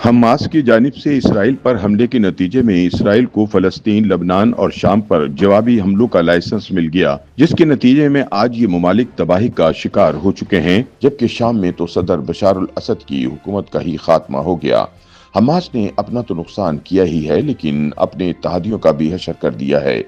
Hamas کی جانب سے اسرائیل پر حملے کے نتیجے میں اسرائیل کو فلسطین، لبنان اور شام پر جوابی حملوں کا لائسنس مل گیا، جس کے نتیجے میں آج یہ ممالک تباہی کا شکار ہو چکے ہیں، جبکہ شام میں تو صدر بشار الاسد کی حکومت کا ہی خاتمہ ہو گیا۔ حماس نے اپنا تو نقصان کیا ہی ہے، لیکن اپنے اتحادیوں کا بھی حشر کر دیا ہے۔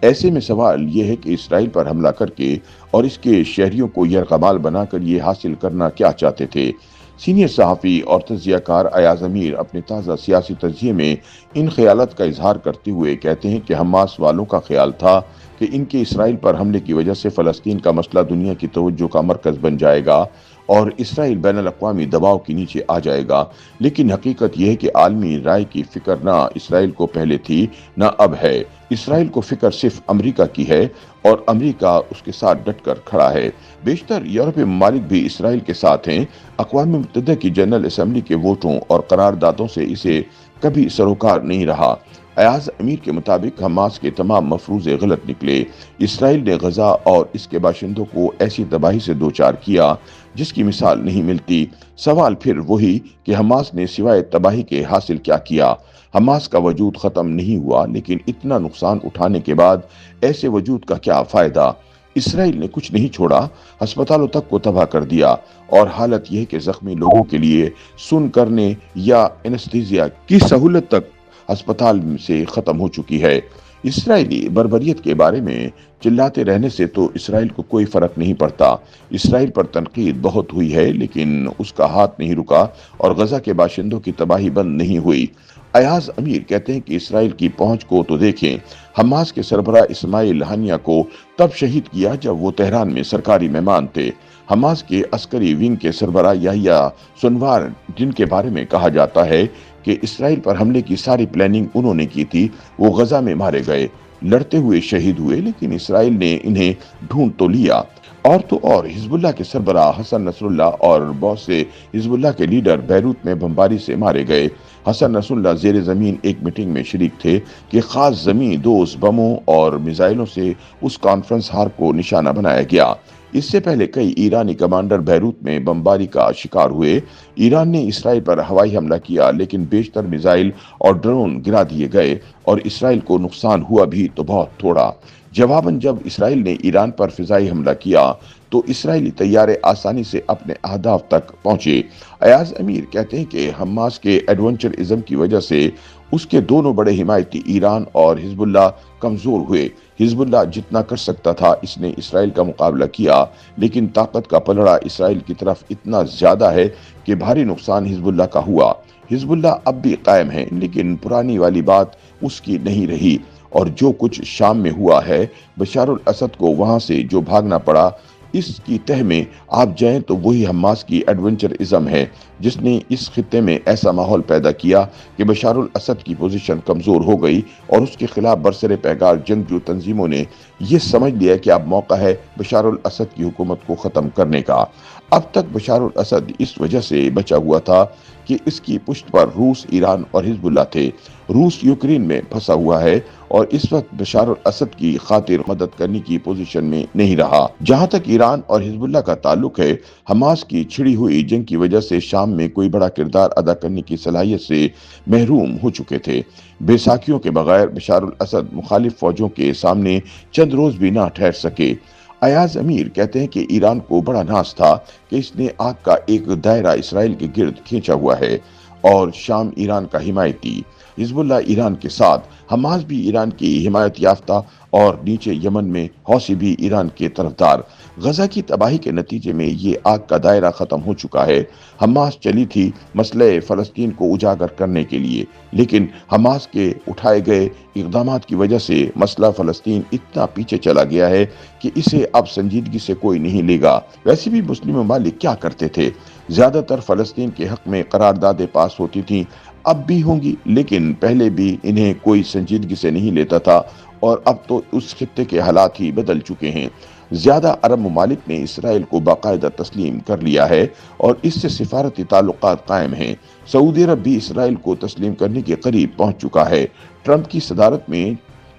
ایسے میں سوال یہ ہے کہ اسرائیل پر حملہ کر کے اور اس کے شہریوں کو یرغمال بنا کر یہ حاصل کرنا کیا چاہتے تھے؟ سینئر صحافی اور تجزیہ کار ایاز امیر اپنے تازہ سیاسی تجزیے میں ان خیالات کا اظہار کرتے ہوئے کہتے ہیں کہ حماس والوں کا خیال تھا کہ ان کے اسرائیل پر حملے کی وجہ سے فلسطین کا مسئلہ دنیا کی توجہ کا مرکز بن جائے گا اور اسرائیل بین الاقوامی دباؤ کے نیچے آ جائے گا، لیکن حقیقت یہ ہے کہ عالمی رائے کی فکر نہ اسرائیل کو پہلے تھی نہ اب ہے۔ اسرائیل کو فکر صرف امریکہ کی ہے اور امریکہ اس کے ساتھ ڈٹ کر کھڑا ہے۔ بیشتر یورپی ممالک بھی اسرائیل کے ساتھ ہیں۔ اقوام متحدہ کی جنرل اسمبلی کے ووٹوں اور قراردادوں سے اسے کبھی سروکار نہیں رہا۔ ایاز امیر کے مطابق حماس کے تمام مفروضے غلط نکلے۔ اسرائیل نے غزہ اور اس کے باشندوں کو ایسی تباہی سے دوچار کیا جس کی مثال نہیں ملتی۔ سوال پھر وہی کہ حماس نے سوائے تباہی کے حاصل کیا کیا؟ حماس کا وجود ختم نہیں ہوا، لیکن اتنا نقصان اٹھانے کے بعد ایسے وجود کا کیا فائدہ؟ اسرائیل نے کچھ نہیں چھوڑا، ہسپتالوں تک کو تباہ کر دیا، اور حالت یہ کہ زخمی لوگوں کے لیے سن کرنے یا انستھیزیا کی سہولت تک ہسپتال سے ختم ہو چکی ہے۔ اسرائیلی بربریت کے بارے میں چلاتے رہنے سے تو اسرائیل کو کوئی فرق نہیں پڑتا۔ اسرائیل پر تنقید بہت ہوئی ہے، لیکن اس کا ہاتھ نہیں رکا اور غزہ کے باشندوں کی تباہی بند نہیں ہوئی۔ ایاز امیر کہتے ہیں کہ اسرائیل کی پہنچ کو تو دیکھیں۔ حماس کے سربراہ اسماعیل ہنیہ کو تب شہید کیا جب وہ تہران میں سرکاری مہمان تھے۔ حماس کے عسکری ونگ کے سربراہ یحییٰ سنوار، جن کے بارے میں کہا جاتا ہے کہ اسرائیل پر حملے کی ساری پلاننگ انہوں نے کی تھی، وہ غزہ میں مارے گئے، لڑتے ہوئے شہید ہوئے، لیکن اسرائیل نے انہیں ڈھونڈ تو لیا۔ اور تو اور حزب اللہ کے سربراہ حسن نصر اللہ اور بہت سے حزب اللہ کے لیڈر بیروت میں بمباری سے مارے گئے۔ حسن نصر اللہ زیر زمین ایک میٹنگ میں شریک تھے کہ خاص زمین دوز بموں اور میزائلوں سے اس کانفرنس ہال کو نشانہ بنایا گیا۔ اس سے پہلے کئی ایرانی کمانڈر بیروت میں بمباری کا شکار ہوئے۔ ایران نے اسرائیل پر ہوائی حملہ کیا، لیکن بیشتر میزائل اور ڈرون گرا دیے گئے اور اسرائیل کو نقصان ہوا بھی تو بہت تھوڑا۔ جواباً جب اسرائیل نے ایران پر فضائی حملہ کیا تو اسرائیلی طیارے آسانی سے اپنے اہداف تک پہنچے۔ ایاز امیر کہتے ہیں کہ حماس کے ایڈونچر ازم کی وجہ سے اس کے دونوں بڑے حمایتی ایران اور حزب اللہ کمزور ہوئے۔ حزب اللہ جتنا کر سکتا تھا اس نے اسرائیل کا مقابلہ کیا، لیکن طاقت کا پلڑا اسرائیل کی طرف اتنا زیادہ ہے کہ بھاری نقصان حزب اللہ کا ہوا۔ حزب اللہ اب بھی قائم ہے، لیکن پرانی والی بات اس کی نہیں رہی، اور جو کچھ شام میں ہوا ہے، بشار الاسد کو وہاں سے جو بھاگنا پڑا، اس کی تہ میں آپ جائیں تو وہی حماس کی ایڈونچر ازم ہے جس نے اس خطے میں ایسا ماحول پیدا کیا کہ بشار الاسد کی پوزیشن کمزور ہو گئی اور اس کے خلاف برسر پیکار جنگجو تنظیموں نے یہ سمجھ لیا کہ اب موقع ہے بشار الاسد کی حکومت کو ختم کرنے کا۔ اب تک بشار الاسد اس وجہ سے بچا ہوا تھا کہ اس کی پشت پر روس، ایران اور حزب اللہ تھے۔ روس یوکرین میں پھنسا ہوا ہے اور اس وقت بشار الاسد کی خاطر مدد کرنے کی پوزیشن میں نہیں رہا۔ جہاں تک ایران اور حزب اللہ کا تعلق ہے، حماس کی چھڑی ہوئی جنگ کی وجہ سے شام میں کوئی بڑا کردار ادا کرنے کی صلاحیت سے محروم ہو چکے تھے۔ بے ساکھیوں کے بغیر بشار الاسد مخالف فوجوں کے سامنے چند روز بھی نہ ٹھہر سکے۔ ایاز امیر کہتے ہیں کہ ایران کو بڑا ناز تھا کہ اس نے آگ کا ایک دائرہ اسرائیل کے گرد کھینچا ہوا ہے، اور شام ایران کا حمایتی، حزب اللہ ایران کے ساتھ، حماس بھی ایران کی حمایت یافتہ، اور نیچے یمن میں حوثی بھی ایران کے طرفدار۔ غزہ کی تباہی کے نتیجے میں یہ آگ کا دائرہ ختم ہو چکا ہے۔ حماس چلی تھی مسئلہ فلسطین کو اجاگر کرنے کے لیے، لیکن حماس کے اٹھائے گئے اقدامات کی وجہ سے مسئلہ فلسطین اتنا پیچھے چلا گیا ہے کہ اسے اب سنجیدگی سے کوئی نہیں لے گا۔ ویسے بھی مسلم ممالک کیا کرتے تھے؟ زیادہ تر فلسطین کے حق میں قراردادیں پاس ہوتی تھیں، اب بھی ہوں گی، لیکن پہلے بھی انہیں کوئی سنجیدگی سے نہیں لیتا تھا، اور اب تو اس خطے کے حالات ہی بدل چکے ہیں۔ زیادہ عرب ممالک نے اسرائیل کو باقاعدہ تسلیم کر لیا ہے اور اس سے سفارتی تعلقات قائم ہیں۔ سعودی عرب بھی اسرائیل کو تسلیم کرنے کے قریب پہنچ چکا ہے۔ ٹرمپ کی صدارت میں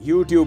YouTube